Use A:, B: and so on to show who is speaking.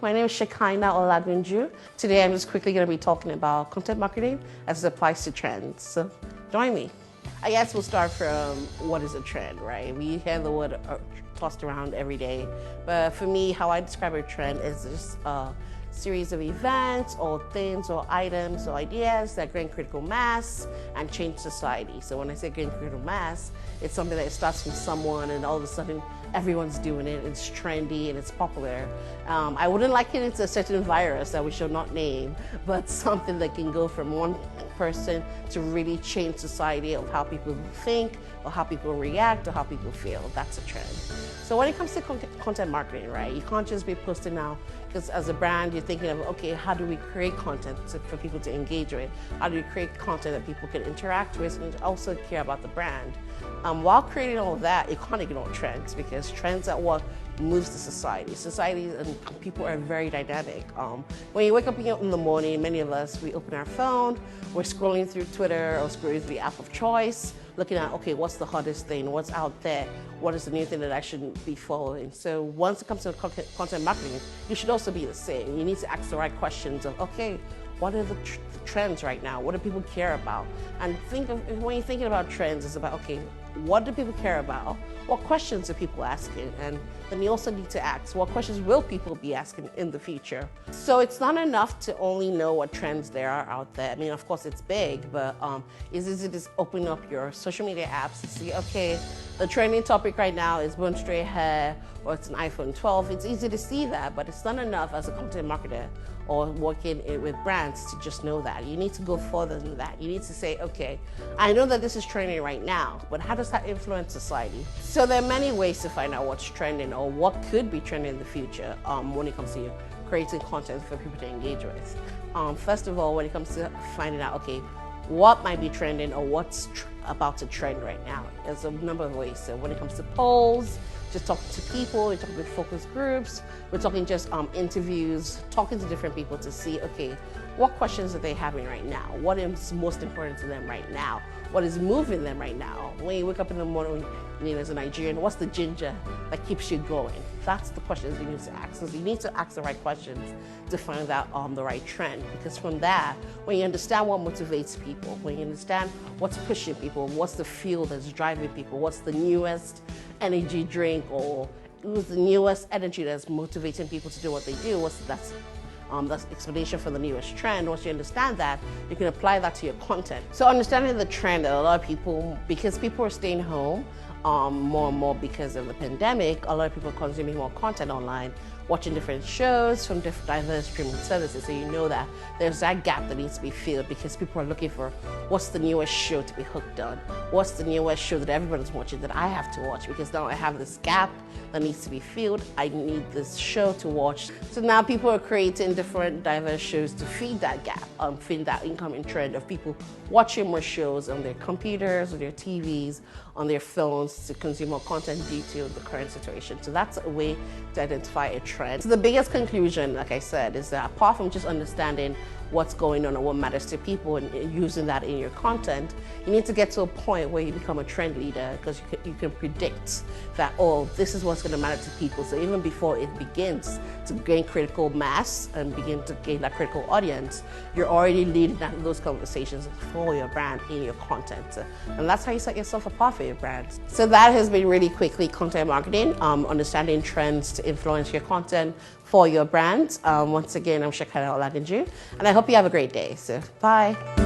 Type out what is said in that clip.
A: My name is Shekinah Olagunju. Today I'm just quickly going to be talking about content marketing as it applies to trends. So join me. I guess we'll start from what is a trend, right? We hear the word tossed around every day. But for me, how I describe a trend is just a series of events or things or items or ideas that gain critical mass and change society. So when I say gain critical mass, it's something that starts from someone and all of a sudden everyone's doing it, it's trendy and it's popular. I wouldn't liken it to a certain virus that we shall not name, but something that can go from one person to really change society of how people think or how people react or how people feel. That's a trend. So when it comes to content marketing, right, you can't just be posting now because as a brand you're thinking of, okay, how do we create content for people to engage with? How do we create content that people can interact with and also care about the brand? While creating all of that, you can't ignore trends because trends are what moves the society. Society and people are very dynamic. When you wake up in the morning, many of us, we open our phone, we're scrolling through Twitter or scrolling through the app of choice, looking at, okay, what's the hottest thing, what's out there, what is the new thing that I should be following. So once it comes to content marketing, you should also be the same. You need to ask the right questions of, okay, what are the trends right now? What do people care about? And think of, when you're thinking about trends, it's about, okay, what do people care about? What questions are people asking? And then you also need to ask, what questions will people be asking in the future? So it's not enough to only know what trends there are out there. I mean, of course it's big, but it's easy to just open up your social media apps and see, okay, the trending topic right now is bone straight hair, or it's an iPhone 12. It's easy to see that, but it's not enough as a content marketer or working with brands to just know that. You need to go further than that. You need to say, okay, I know that this is trending right now, but how does that influence society? So there are many ways to find out what's trending or what could be trending in the future when it comes to creating content for people to engage with. First of all, when it comes to finding out, okay, what might be trending or what's about to trend right now, there's a number of ways. So when it comes to polls, just talking to people, we're talking with focus groups, we're talking just interviews, talking to different people to see, okay, what questions are they having right now? What is most important to them right now? What is moving them right now? When you wake up in the morning, as a Nigerian, what's the ginger that keeps you going? That's the questions you need to ask. So you need to ask the right questions to find out the right trend. Because from that, when you understand what motivates people, when you understand what's pushing people, what's the fuel that's driving people, what's the newest energy drink or what's the newest energy that's motivating people to do what they do, that's explanation for the newest trend. Once you understand that, you can apply that to your content. So understanding the trend that a lot of people, because people are staying home more and more because of the pandemic, a lot of people are consuming more content online, watching different shows from different diverse streaming services. So you know that there's that gap that needs to be filled because people are looking for what's the newest show to be hooked on, what's the newest show that everybody's watching that I have to watch because now I have this gap that needs to be filled. I need this show to watch. So now people are creating different diverse shows to feed that gap, feed that incoming trend of people watching more shows on their computers, on their TVs, on their phones to consume more content due to the current situation. So that's a way to identify a trend. So the biggest conclusion, like I said, is that apart from just understanding what's going on and what matters to people and using that in your content, you need to get to a point where you become a trend leader because you can predict that, oh, this is what's going to matter to people. So even before it begins to gain critical mass and begin to gain that critical audience, you're already leading those conversations for your brand in your content. And that's how you set yourself apart for your brand. So that has been really quickly content marketing, understanding trends to influence your content for your brand. Once again, I'm Shekinah Olagunju, and I hope you have a great day. So, bye.